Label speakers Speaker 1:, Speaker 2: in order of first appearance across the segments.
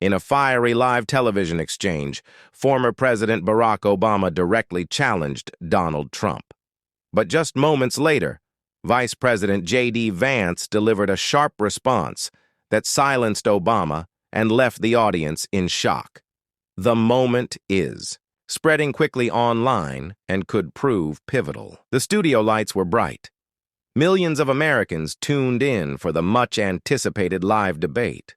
Speaker 1: In a fiery live television exchange, former President Barack Obama directly challenged Donald Trump. But just moments later, Vice President JD Vance delivered a sharp response that silenced Obama and left the audience in shock. The moment is spreading quickly online and could prove pivotal. The studio lights were bright. Millions of Americans tuned in for the much-anticipated live debate.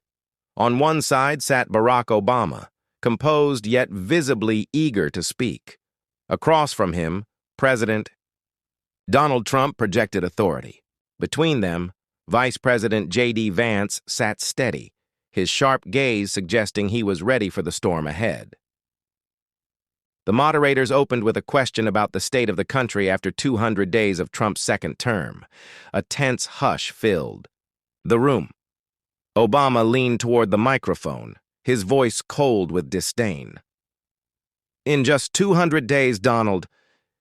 Speaker 1: On one side sat Barack Obama, composed yet visibly eager to speak. Across from him, President Donald Trump projected authority. Between them, Vice President JD Vance sat steady, his sharp gaze suggesting he was ready for the storm ahead. The moderators opened with a question about the state of the country after 200 days of Trump's second term. A tense hush filled the room. Obama leaned toward the microphone, his voice cold with disdain. "In just 200 days, Donald,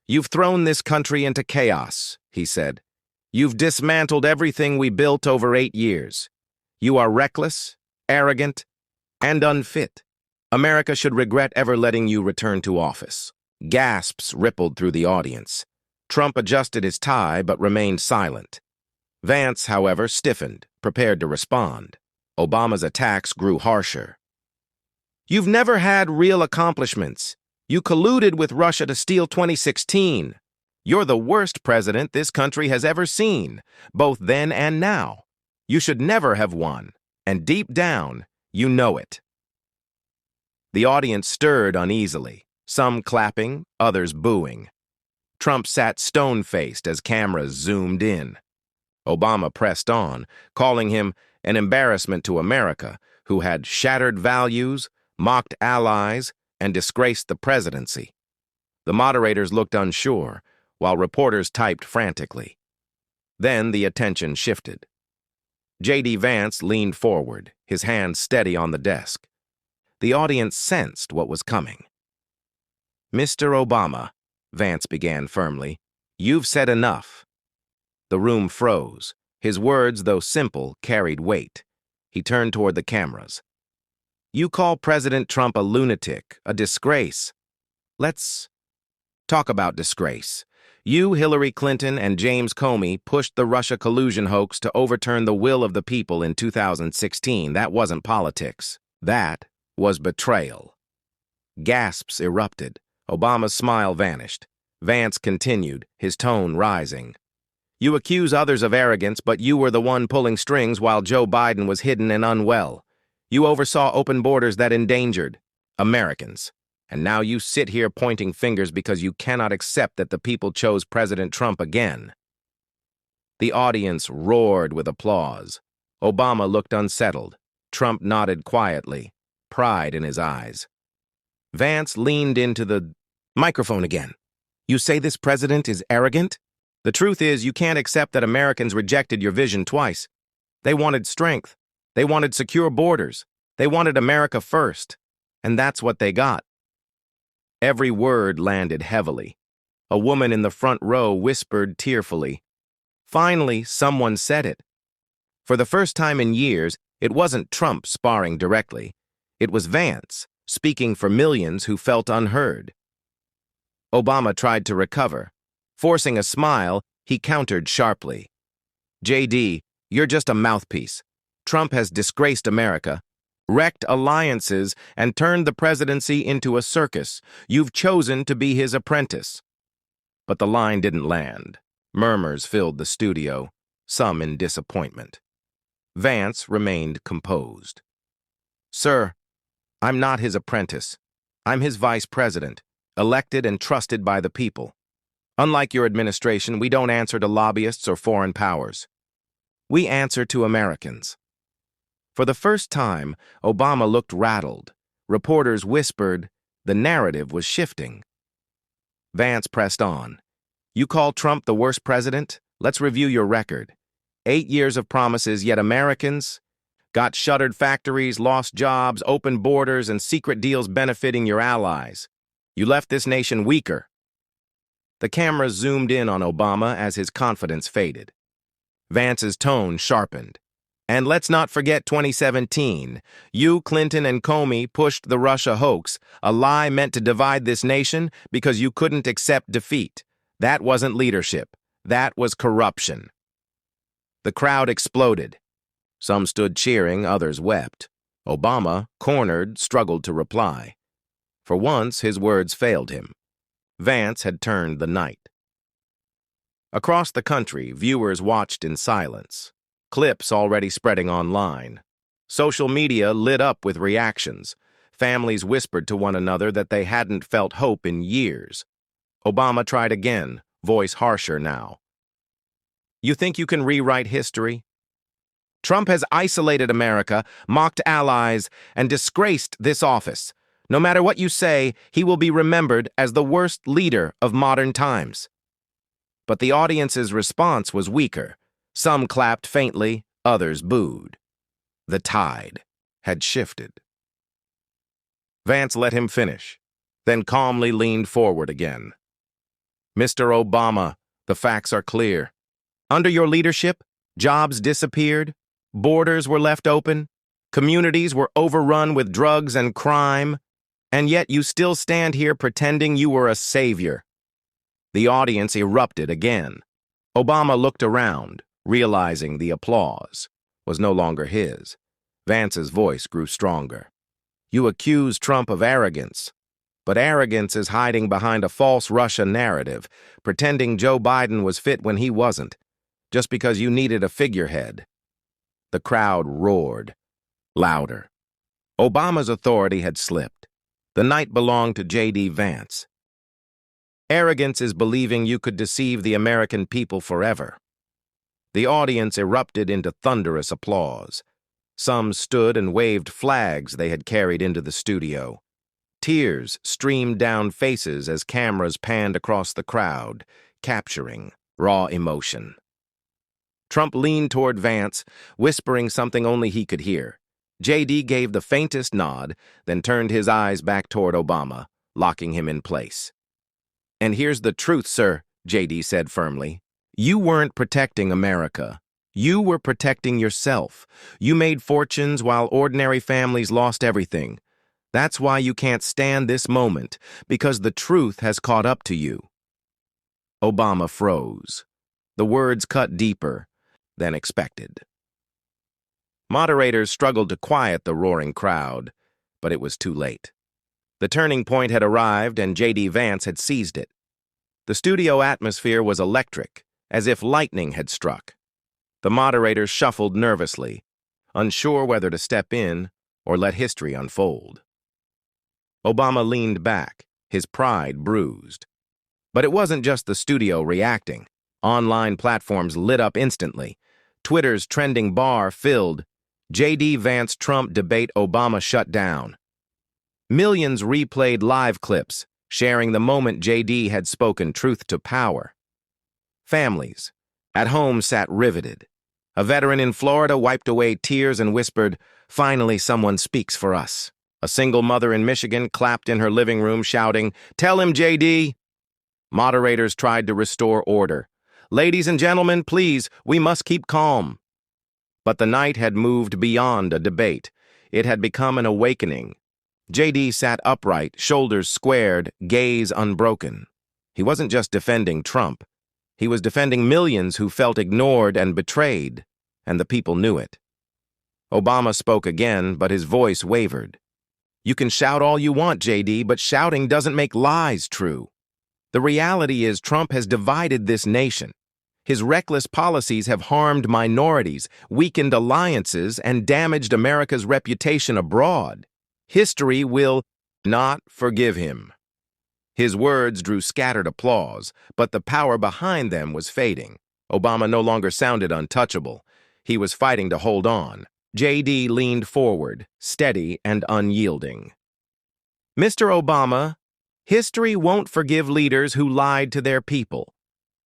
Speaker 1: you've thrown this country into chaos," he said. "You've dismantled everything we built over 8 years. You are reckless, arrogant, and unfit. America should regret ever letting you return to office." Gasps rippled through the audience. Trump adjusted his tie but remained silent. Vance, however, stiffened, prepared to respond. Obama's attacks grew harsher. "You've never had real accomplishments. You colluded with Russia to steal 2016. You're the worst president this country has ever seen, both then and now. You should never have won, and deep down, you know it." The audience stirred uneasily, some clapping, others booing. Trump sat stone-faced as cameras zoomed in. Obama pressed on, calling him an embarrassment to America, who had shattered values, mocked allies, and disgraced the presidency. The moderators looked unsure, while reporters typed frantically. Then the attention shifted. JD Vance leaned forward, his hand steady on the desk. The audience sensed what was coming. "Mr. Obama," Vance began firmly, "you've said enough." The room froze. His words, though simple, carried weight. He turned toward the cameras. "You call President Trump a lunatic, a disgrace. Let's talk about disgrace. You, Hillary Clinton, and James Comey pushed the Russia collusion hoax to overturn the will of the people in 2016. That wasn't politics. That was betrayal." Gasps erupted. Obama's smile vanished. Vance continued, his tone rising. "You accuse others of arrogance, but you were the one pulling strings while Joe Biden was hidden and unwell. You oversaw open borders that endangered Americans. And now you sit here pointing fingers because you cannot accept that the people chose President Trump again." The audience roared with applause. Obama looked unsettled. Trump nodded quietly, pride in his eyes. Vance leaned into the microphone again. "You say this president is arrogant? The truth is, you can't accept that Americans rejected your vision twice. They wanted strength. They wanted secure borders. They wanted America first. And that's what they got." Every word landed heavily. A woman in the front row whispered tearfully. Finally, someone said it. For the first time in years, it wasn't Trump sparring directly. It was Vance, speaking for millions who felt unheard. Obama tried to recover. Forcing a smile, he countered sharply. "JD, you're just a mouthpiece. Trump has disgraced America, wrecked alliances, and turned the presidency into a circus. You've chosen to be his apprentice." But the line didn't land. Murmurs filled the studio, some in disappointment. Vance remained composed. "Sir, I'm not his apprentice. I'm his vice president, elected and trusted by the people. Unlike your administration, we don't answer to lobbyists or foreign powers. We answer to Americans." For the first time, Obama looked rattled. Reporters whispered. The narrative was shifting. Vance pressed on. "You call Trump the worst president? Let's review your record. 8 years of promises, yet Americans got shuttered factories, lost jobs, open borders, and secret deals benefiting your allies. You left this nation weaker." The cameras zoomed in on Obama as his confidence faded. Vance's tone sharpened. And let's not forget 2017. You, Clinton, and Comey pushed the Russia hoax, a lie meant to divide this nation because you couldn't accept defeat. That wasn't leadership. That was corruption. The crowd exploded. Some stood cheering, others wept. Obama, cornered, struggled to reply. For once, his words failed him. Vance had turned the night. Across the country, viewers watched in silence. Clips already spreading online. Social media lit up with reactions. Families whispered to one another that they hadn't felt hope in years. Obama tried again, voice harsher now. You think you can rewrite history? Trump has isolated America, mocked allies, and disgraced this office. No matter what you say, he will be remembered as the worst leader of modern times. But the audience's response was weaker. Some clapped faintly, others booed. The tide had shifted. Vance let him finish, then calmly leaned forward again. Mr. Obama, the facts are clear. Under your leadership, jobs disappeared, borders were left open, communities were overrun with drugs and crime, and yet you still stand here pretending you were a savior. The audience erupted again. Obama looked around, realizing the applause was no longer his. Vance's voice grew stronger. You accuse Trump of arrogance, but arrogance is hiding behind a false Russia narrative, pretending Joe Biden was fit when he wasn't, just because you needed a figurehead. The crowd roared, louder. Obama's authority had slipped. The night belonged to JD Vance. Arrogance is believing you could deceive the American people forever. The audience erupted into thunderous applause. Some stood and waved flags they had carried into the studio. Tears streamed down faces as cameras panned across the crowd, capturing raw emotion. Trump leaned toward Vance, whispering something only he could hear. JD gave the faintest nod, then turned his eyes back toward Obama, locking him in place. And here's the truth, sir, JD said firmly. You weren't protecting America. You were protecting yourself. You made fortunes while ordinary families lost everything. That's why you can't stand this moment, because the truth has caught up to you. Obama froze. The words cut deeper than expected. Moderators struggled to quiet the roaring crowd, but it was too late. The turning point had arrived and JD Vance had seized it. The studio atmosphere was electric, as if lightning had struck. The moderators shuffled nervously, unsure whether to step in or let history unfold. Obama leaned back, his pride bruised. But it wasn't just the studio reacting. Online platforms lit up instantly. Twitter's trending bar filled. JD Vance Trump debate Obama shut down. Millions replayed live clips, sharing the moment JD had spoken truth to power. Families at home sat riveted. A veteran in Florida wiped away tears and whispered, "Finally, someone speaks for us." A single mother in Michigan clapped in her living room, shouting, "Tell him, JD!" Moderators tried to restore order. "Ladies and gentlemen, please, we must keep calm." But the night had moved beyond a debate. It had become an awakening. JD sat upright, shoulders squared, gaze unbroken. He wasn't just defending Trump. He was defending millions who felt ignored and betrayed, and the people knew it. Obama spoke again, but his voice wavered. You can shout all you want, JD, but shouting doesn't make lies true. The reality is Trump has divided this nation. His reckless policies have harmed minorities, weakened alliances, and damaged America's reputation abroad. History will not forgive him. His words drew scattered applause, but the power behind them was fading. Obama no longer sounded untouchable. He was fighting to hold on. JD leaned forward, steady and unyielding. Mr. Obama, history won't forgive leaders who lied to their people.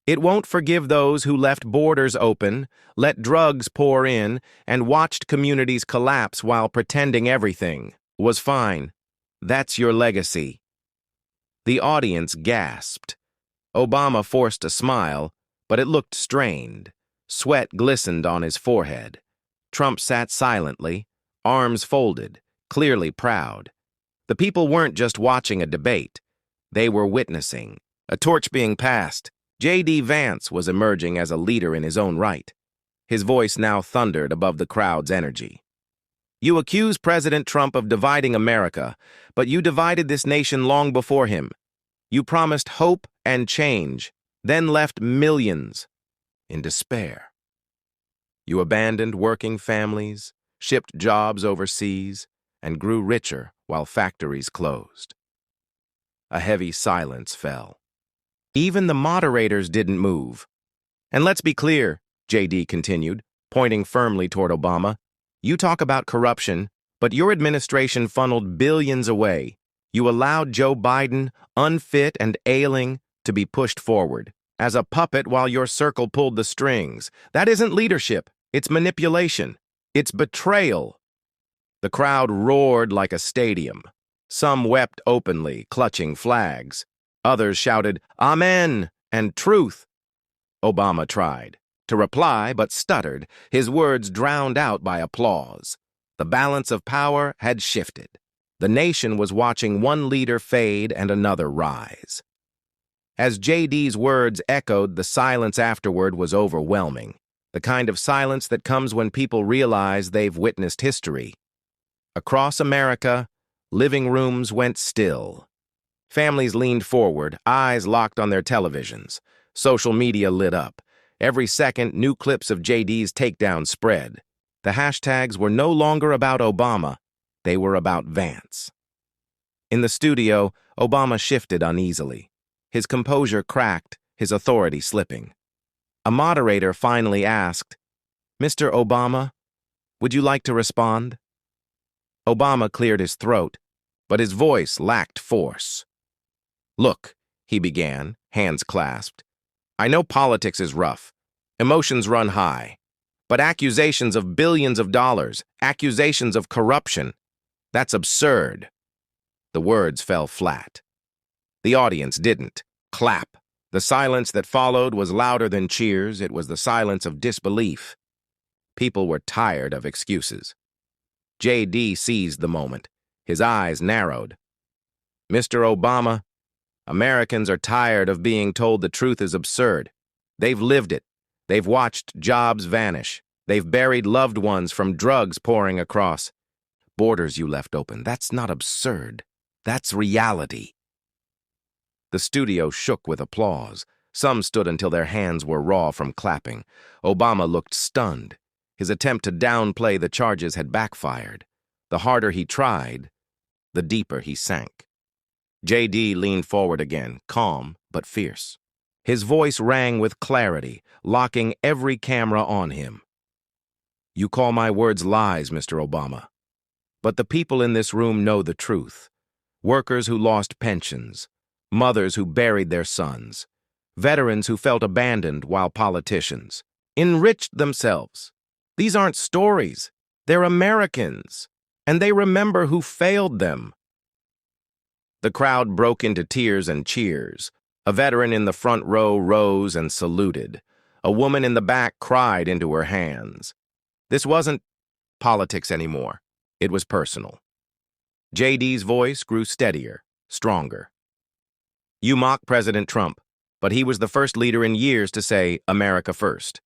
Speaker 1: It won't forgive those who left borders open, let drugs pour in, and watched communities collapse while pretending everything was fine. That's your legacy. The audience gasped. Obama forced a smile, but it looked strained. Sweat glistened on his forehead. Trump sat silently, arms folded, clearly proud. The people weren't just watching a debate. They were witnessing. A torch being passed. JD Vance was emerging as a leader in his own right. His voice now thundered above the crowd's energy. You accuse President Trump of dividing America, but you divided this nation long before him. You promised hope and change, then left millions in despair. You abandoned working families, shipped jobs overseas, and grew richer while factories closed. A heavy silence fell. Even the moderators didn't move. And let's be clear, JD continued, pointing firmly toward Obama. You talk about corruption, but your administration funneled billions away. You allowed Joe Biden, unfit and ailing, to be pushed forward as a puppet while your circle pulled the strings. That isn't leadership. It's manipulation. It's betrayal. The crowd roared like a stadium. Some wept openly, clutching flags. Others shouted, "Amen," and "Truth." Obama tried to reply, but stuttered, his words drowned out by applause. The balance of power had shifted. The nation was watching one leader fade and another rise. As JD's words echoed, the silence afterward was overwhelming, the kind of silence that comes when people realize they've witnessed history. Across America, living rooms went still. Families leaned forward, eyes locked on their televisions. Social media lit up. Every second, new clips of JD's takedown spread. The hashtags were no longer about Obama. They were about Vance. In the studio, Obama shifted uneasily. His composure cracked, his authority slipping. A moderator finally asked, "Mr. Obama, would you like to respond?" Obama cleared his throat, but his voice lacked force. "Look," he began, hands clasped. "I know politics is rough. Emotions run high. But accusations of billions of dollars, accusations of corruption, that's absurd." The words fell flat. The audience didn't clap. The silence that followed was louder than cheers. It was the silence of disbelief. People were tired of excuses. JD seized the moment. His eyes narrowed. "Mr. Obama, Americans are tired of being told the truth is absurd. They've lived it. They've watched jobs vanish. They've buried loved ones from drugs pouring across. Borders you left open. That's not absurd. That's reality." The studio shook with applause. Some stood until their hands were raw from clapping. Obama looked stunned. His attempt to downplay the charges had backfired. The harder he tried, the deeper he sank. JD leaned forward again, calm but fierce. His voice rang with clarity, locking every camera on him. "You call my words lies, Mr. Obama. But the people in this room know the truth. Workers who lost pensions, mothers who buried their sons, veterans who felt abandoned while politicians enriched themselves. These aren't stories. They're Americans, and they remember who failed them." The crowd broke into tears and cheers. A veteran in the front row rose and saluted. A woman in the back cried into her hands. This wasn't politics anymore. It was personal. JD's voice grew steadier, stronger. "You mock President Trump, but he was the first leader in years to say America first.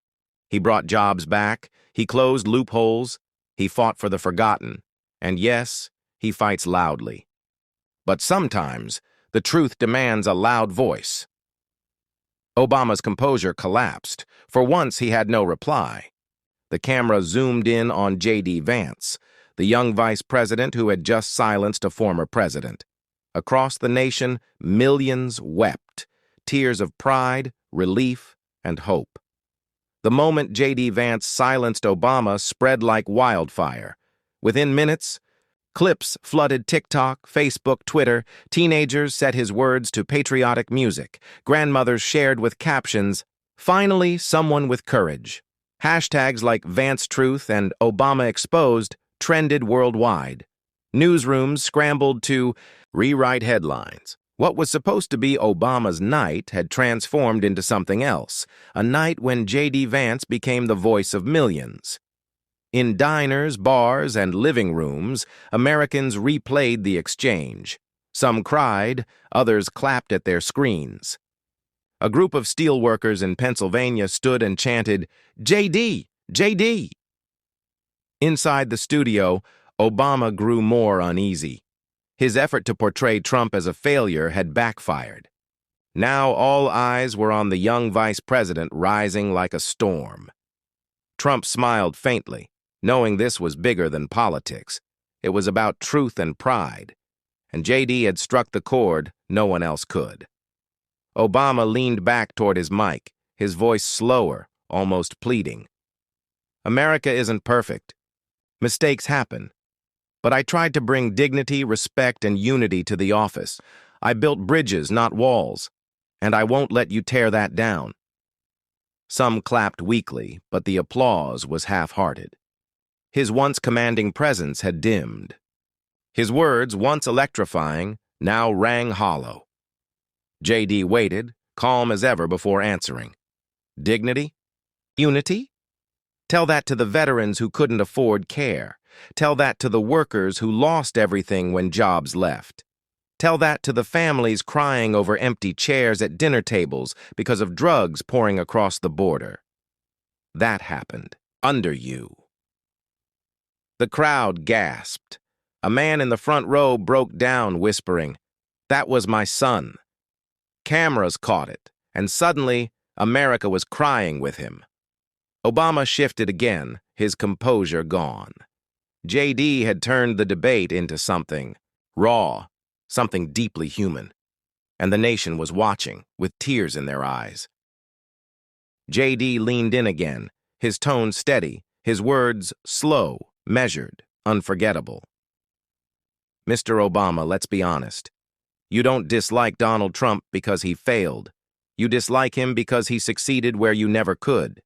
Speaker 1: He brought jobs back, he closed loopholes, he fought for the forgotten, and yes, he fights loudly. But sometimes, the truth demands a loud voice." Obama's composure collapsed. For once, he had no reply. The camera zoomed in on JD Vance, the young vice president who had just silenced a former president. Across the nation, millions wept, tears of pride, relief, and hope. The moment JD Vance silenced Obama spread like wildfire. Within minutes, clips flooded TikTok, Facebook, Twitter. Teenagers set his words to patriotic music. Grandmothers shared with captions, "Finally, someone with courage." Hashtags like Vance Truth and Obama Exposed trended worldwide. Newsrooms scrambled to rewrite headlines. What was supposed to be Obama's night had transformed into something else, a night when JD Vance became the voice of millions. In diners, bars, and living rooms, Americans replayed the exchange. Some cried, others clapped at their screens. A group of steelworkers in Pennsylvania stood and chanted, "JD! JD!" Inside the studio, Obama grew more uneasy. His effort to portray Trump as a failure had backfired. Now all eyes were on the young vice president rising like a storm. Trump smiled faintly, knowing this was bigger than politics. It was about truth and pride, and JD had struck the chord no one else could. Obama leaned back toward his mic, his voice slower, almost pleading. "America isn't perfect. Mistakes happen. But I tried to bring dignity, respect, and unity to the office. I built bridges, not walls, and I won't let you tear that down." Some clapped weakly, but the applause was half-hearted. His once commanding presence had dimmed. His words, once electrifying, now rang hollow. JD waited, calm as ever before answering. Dignity? Unity? Tell that to the veterans who couldn't afford care. Tell that to the workers who lost everything when jobs left. Tell that to the families crying over empty chairs at dinner tables because of drugs pouring across the border. That happened under you. The crowd gasped. A man in the front row broke down, whispering, "That was my son." Cameras caught it, and suddenly America was crying with him. Obama shifted again, his composure gone. JD had turned the debate into something raw, something deeply human, and the nation was watching, with tears in their eyes. JD leaned in again, his tone steady, his words slow, measured, unforgettable. "Mr. Obama, let's be honest. You don't dislike Donald Trump because he failed. You dislike him because he succeeded where you never could.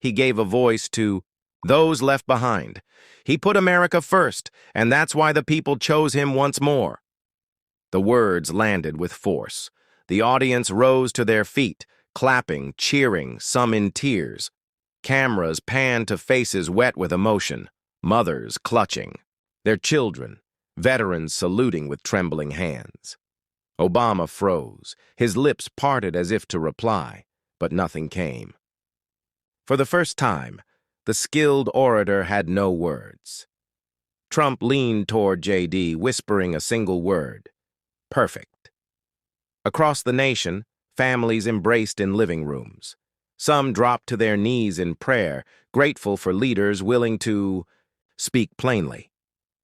Speaker 1: He gave a voice to those left behind. He put America first, and that's why the people chose him once more." The words landed with force. The audience rose to their feet, clapping, cheering, some in tears. Cameras panned to faces wet with emotion, mothers clutching, their children, veterans saluting with trembling hands. Obama froze, his lips parted as if to reply, but nothing came. For the first time, the skilled orator had no words. Trump leaned toward JD, whispering a single word: "Perfect." Across the nation, families embraced in living rooms. Some dropped to their knees in prayer, grateful for leaders willing to speak plainly.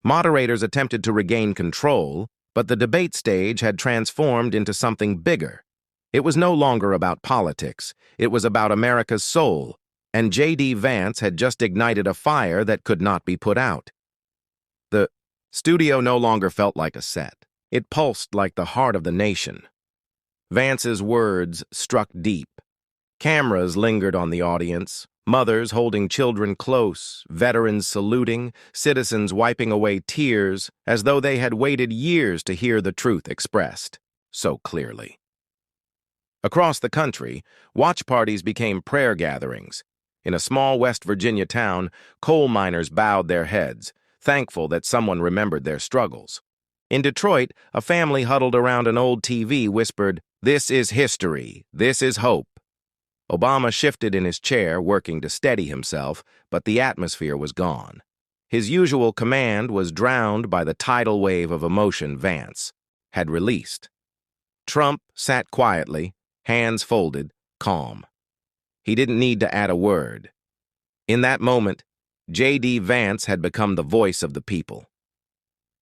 Speaker 1: Moderators attempted to regain control, but the debate stage had transformed into something bigger. It was no longer about politics. It was about America's soul, and JD Vance had just ignited a fire that could not be put out. The studio no longer felt like a set. It pulsed like the heart of the nation. Vance's words struck deep. Cameras lingered on the audience, mothers holding children close, veterans saluting, citizens wiping away tears as though they had waited years to hear the truth expressed so clearly. Across the country, watch parties became prayer gatherings. In a small West Virginia town, coal miners bowed their heads, thankful that someone remembered their struggles. In Detroit, a family huddled around an old TV whispered, "This is history. This is hope." Obama shifted in his chair, working to steady himself, but the atmosphere was gone. His usual command was drowned by the tidal wave of emotion Vance had released. Trump sat quietly, hands folded, calm. He didn't need to add a word. In that moment, JD Vance had become the voice of the people.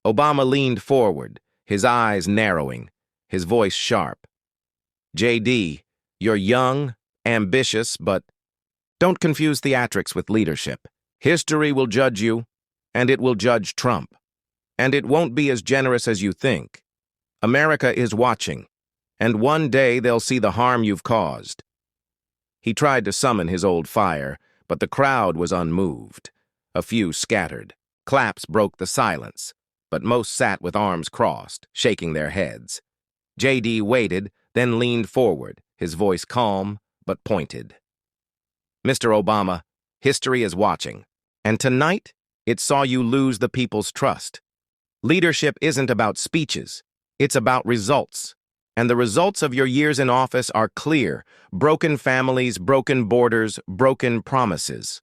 Speaker 1: Obama leaned forward, his eyes narrowing, his voice sharp. "JD, you're young, ambitious, but don't confuse theatrics with leadership. History will judge you, and it will judge Trump. And it won't be as generous as you think. America is watching, and one day they'll see the harm you've caused." He tried to summon his old fire, but the crowd was unmoved. A few scattered. Claps broke the silence, but most sat with arms crossed, shaking their heads. JD waited, then leaned forward, his voice calm but pointed. "Mr. Obama, history is watching, And tonight, it saw you lose the people's trust. Leadership isn't about speeches. It's about results. And the results of your years in office are clear: broken families, broken borders, broken promises.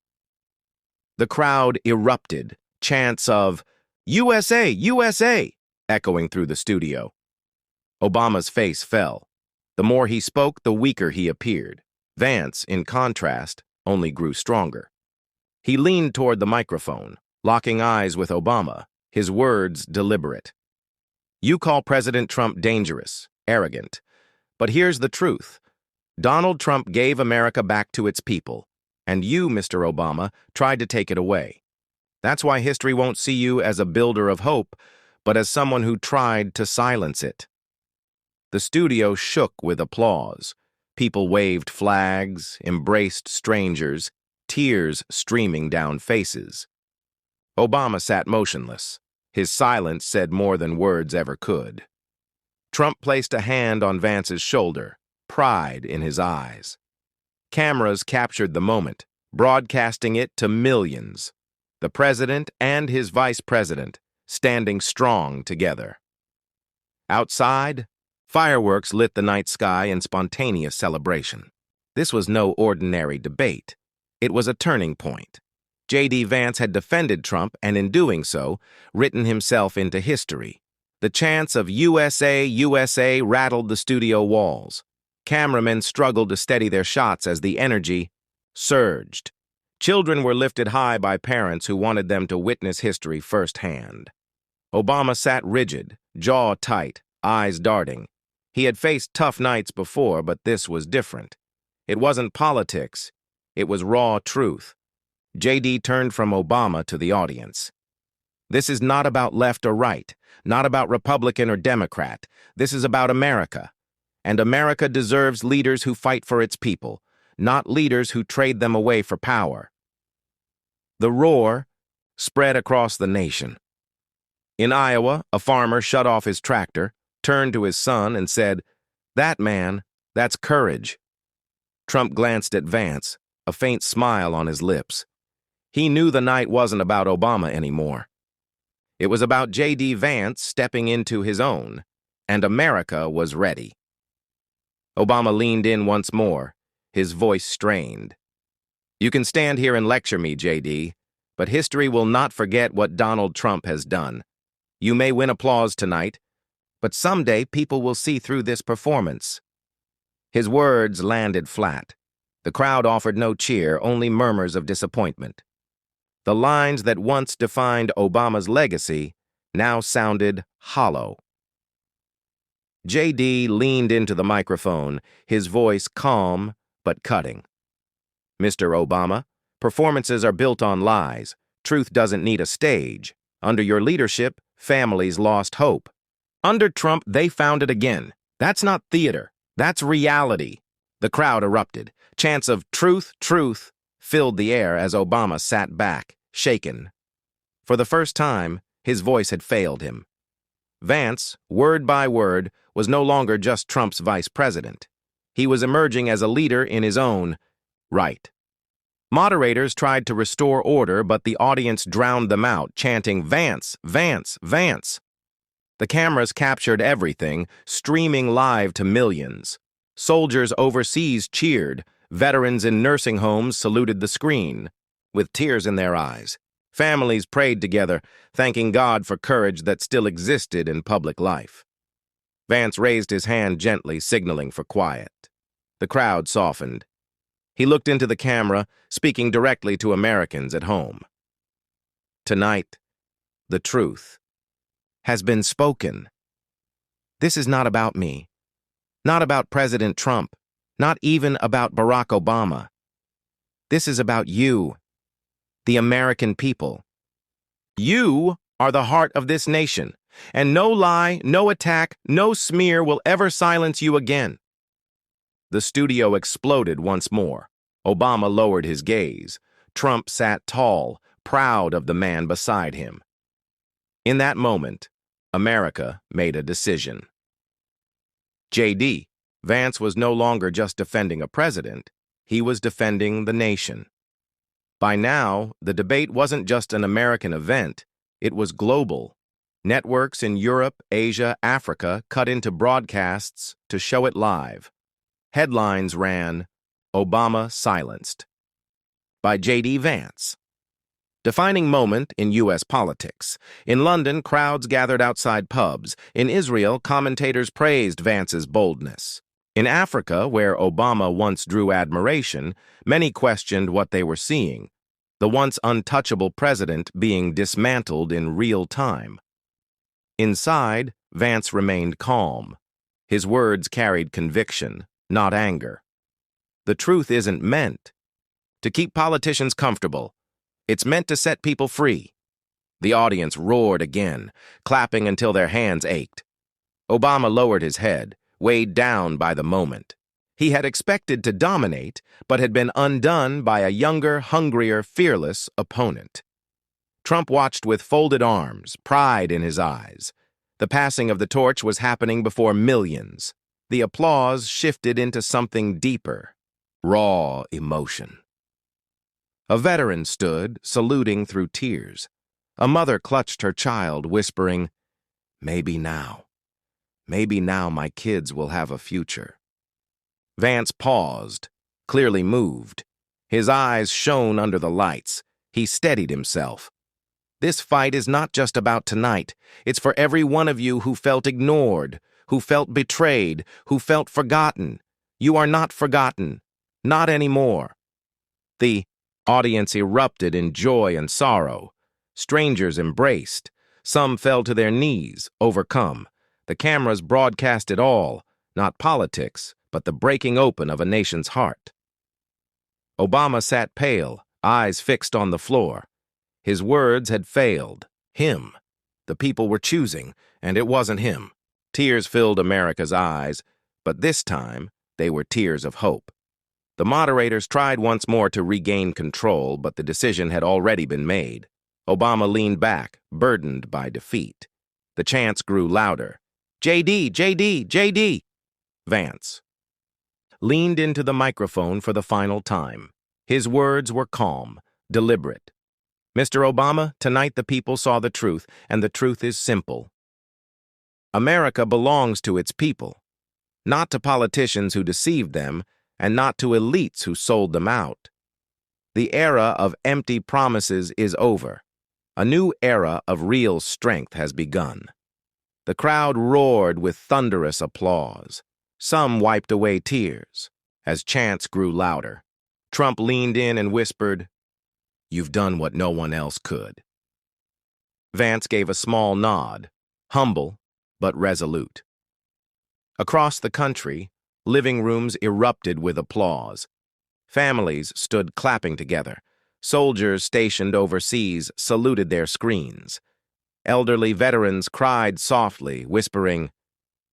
Speaker 1: The crowd erupted, chants of USA, USA, echoing through the studio. Obama's face fell. The more he spoke, the weaker he appeared. Vance, in contrast, only grew stronger. He leaned toward the microphone, locking eyes with Obama, his words deliberate. You call President Trump dangerous, arrogant. But here's the truth. Donald Trump gave America back to its people, and you, Mr. Obama, tried to take it away. That's why history won't see you as a builder of hope, but as someone who tried to silence it. The studio shook with applause. People waved flags, embraced strangers, tears streaming down faces. Obama sat motionless. His silence said more than words ever could. Trump placed a hand on Vance's shoulder, pride in his eyes. Cameras captured the moment, broadcasting it to millions. The president and his vice president standing strong together. Outside, fireworks lit the night sky in spontaneous celebration. This was no ordinary debate. It was a turning point. JD Vance had defended Trump and, in doing so, written himself into history. The chants of USA, USA rattled the studio walls. Cameramen struggled to steady their shots as the energy surged. Children were lifted high by parents who wanted them to witness history firsthand. Obama sat rigid, jaw tight, eyes darting. He had faced tough nights before, but this was different. It wasn't politics. It was raw truth. JD turned from Obama to the audience. This is not about left or right, not about Republican or Democrat. This is about America. And America deserves leaders who fight for its people, not leaders who trade them away for power. The roar spread across the nation. In Iowa, a farmer shut off his tractor, turned to his son, and said, "That man, that's courage." Trump glanced at Vance, a faint smile on his lips. He knew the night wasn't about Obama anymore. It was about JD Vance stepping into his own, and America was ready. Obama leaned in once more, his voice strained. You can stand here and lecture me, JD, but history will not forget what Donald Trump has done. You may win applause tonight, but someday people will see through this performance. His words landed flat. The crowd offered no cheer, only murmurs of disappointment. The lines that once defined Obama's legacy now sounded hollow. JD leaned into the microphone, his voice calm but cutting. Mr. Obama, performances are built on lies. Truth doesn't need a stage. Under your leadership, families lost hope. Under Trump, they found it again. That's not theater. That's reality. The crowd erupted. Chants of truth, truth filled the air as Obama sat back, shaken. For the first time, his voice had failed him. Vance, word by word, was no longer just Trump's vice president. He was emerging as a leader in his own right. Moderators tried to restore order, but the audience drowned them out, chanting, "Vance, Vance, Vance." The cameras captured everything, streaming live to millions. Soldiers overseas cheered. Veterans in nursing homes saluted the screen, with tears in their eyes. Families prayed together, thanking God for courage that still existed in public life. Vance raised his hand gently, signaling for quiet. The crowd softened. He looked into the camera, speaking directly to Americans at home. Tonight, the truth has been spoken. This is not about me, not about President Trump, not even about Barack Obama. This is about you, the American people. You are the heart of this nation, and no lie, no attack, no smear will ever silence you again. The studio exploded once more. Obama lowered his gaze. Trump sat tall, proud of the man beside him. In that moment, America made a decision. JD Vance was no longer just defending a president. He was defending the nation. By now, the debate wasn't just an American event, it was global. Networks in Europe, Asia, Africa cut into broadcasts to show it live. Headlines ran, "Obama Silenced," by JD Vance. Defining moment in U.S. politics. In London, crowds gathered outside pubs. In Israel, commentators praised Vance's boldness. In Africa, where Obama once drew admiration, many questioned what they were seeing, the once untouchable president being dismantled in real time. Inside, Vance remained calm. His words carried conviction, not anger. The truth isn't meant to keep politicians comfortable. It's meant to set people free. The audience roared again, clapping until their hands ached. Obama lowered his head, weighed down by the moment. He had expected to dominate, but had been undone by a younger, hungrier, fearless opponent. Trump watched with folded arms, pride in his eyes. The passing of the torch was happening before millions. The applause shifted into something deeper, raw emotion. A veteran stood, saluting through tears. A mother clutched her child, whispering, maybe now my kids will have a future." Vance paused, clearly moved. His eyes shone under the lights. He steadied himself. "This fight is not just about tonight. It's for every one of you who felt ignored, who felt betrayed, who felt forgotten. You are not forgotten. Not anymore." The audience erupted in joy and sorrow. Strangers embraced. Some fell to their knees, overcome. The cameras broadcast it all, not politics, but the breaking open of a nation's heart. Obama sat pale, eyes fixed on the floor. His words had failed. Him. The people were choosing, and it wasn't him. Tears filled America's eyes, but this time they were tears of hope. The moderators tried once more to regain control, but the decision had already been made. Obama leaned back, burdened by defeat. The chants grew louder. "JD, JD, JD!" Vance leaned into the microphone for the final time. His words were calm, deliberate. "Mr. Obama, tonight the people saw the truth, and the truth is simple. America belongs to its people, not to politicians who deceived them, and not to elites who sold them out. The era of empty promises is over. A new era of real strength has begun." The crowd roared with thunderous applause. Some wiped away tears. As chants grew louder, Trump leaned in and whispered, "You've done what no one else could." Vance gave a small nod, humble but resolute. Across the country, living rooms erupted with applause. Families stood clapping together. Soldiers stationed overseas saluted their screens. Elderly veterans cried softly, whispering,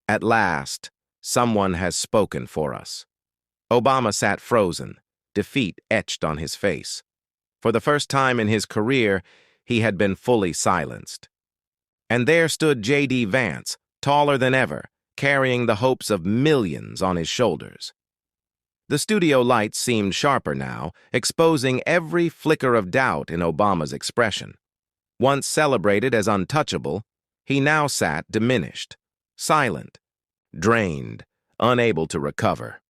Speaker 1: "At last, someone has spoken for us." Obama sat frozen, defeat etched on his face. For the first time in his career, he had been fully silenced. And there stood JD Vance, taller than ever, carrying the hopes of millions on his shoulders. The studio lights seemed sharper now, exposing every flicker of doubt in Obama's expression. Once celebrated as untouchable, he now sat diminished, silent, drained, unable to recover.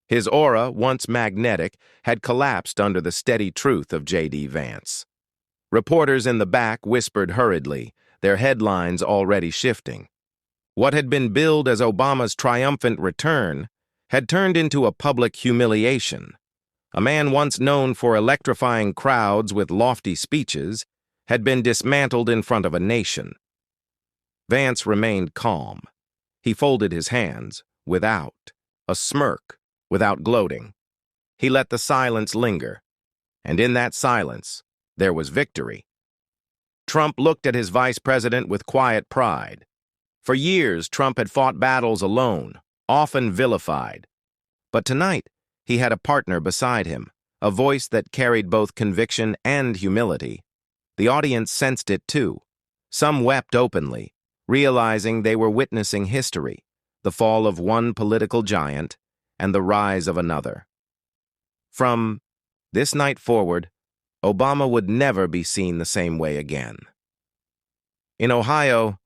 Speaker 1: His aura, once magnetic, had collapsed under the steady truth of JD Vance. Reporters in the back whispered hurriedly, their headlines already shifting. What had been billed as Obama's triumphant return had turned into a public humiliation. A man once known for electrifying crowds with lofty speeches had been dismantled in front of a nation. Vance remained calm. He folded his hands, without a smirk, without gloating. He let the silence linger, and in that silence, there was victory. Trump looked at his vice president with quiet pride. For years, Trump had fought battles alone, often vilified. But tonight, he had a partner beside him, a voice that carried both conviction and humility. The audience sensed it too. Some wept openly, realizing they were witnessing history, the fall of one political giant and the rise of another. From this night forward, Obama would never be seen the same way again. In Ohio,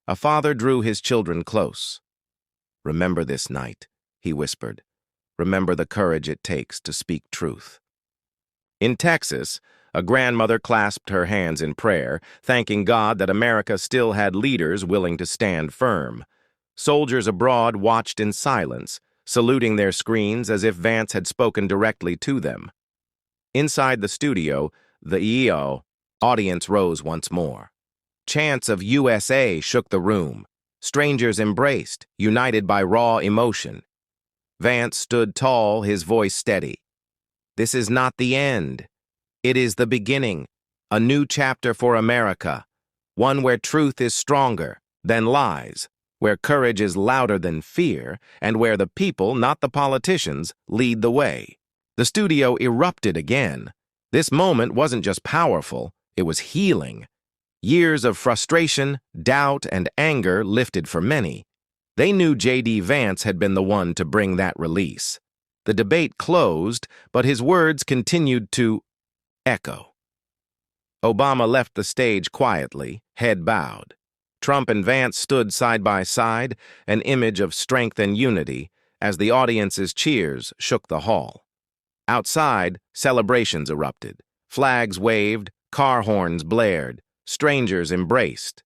Speaker 1: a father drew his children close. "Remember this night," he whispered. "Remember the courage it takes to speak truth." In Texas, a grandmother clasped her hands in prayer, thanking God that America still had leaders willing to stand firm. Soldiers abroad watched in silence, saluting their screens as if Vance had spoken directly to them. Inside the studio, the audience rose once more. Chants of USA shook the room. Strangers embraced, united by raw emotion. Vance stood tall, his voice steady. "This is not the end. It is the beginning, a new chapter for America, one where truth is stronger than lies, where courage is louder than fear, and where the people, not the politicians, lead the way." The studio erupted again. This moment wasn't just powerful, it was healing. Years of frustration, doubt, and anger lifted for many. They knew JD Vance had been the one to bring that release. The debate closed, but his words continued to echo. Obama left the stage quietly, head bowed. Trump and Vance stood side by side, an image of strength and unity, as the audience's cheers shook the hall. Outside, celebrations erupted. Flags waved, car horns blared, strangers embraced.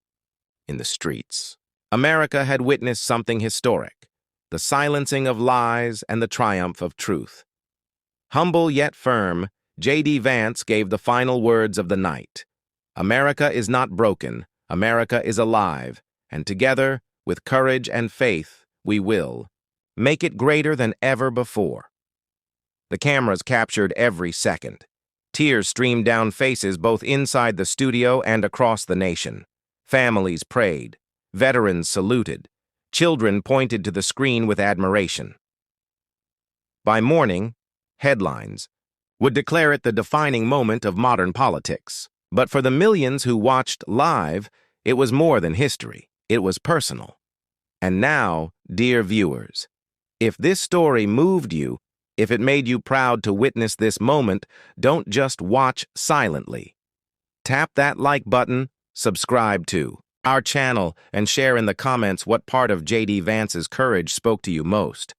Speaker 1: In the streets, America had witnessed something historic, the silencing of lies and the triumph of truth. Humble yet firm, JD Vance gave the final words of the night. "America is not broken, America is alive, and together, with courage and faith, we will make it greater than ever before." The cameras captured every second. Tears streamed down faces both inside the studio and across the nation. Families prayed. Veterans saluted. Children pointed to the screen with admiration. By morning, headlines would declare it the defining moment of modern politics. But for the millions who watched live, it was more than history. It was personal. And now, dear viewers, if this story moved you, if it made you proud to witness this moment, don't just watch silently. Tap that like button, subscribe to our channel, and share in the comments what part of JD Vance's courage spoke to you most.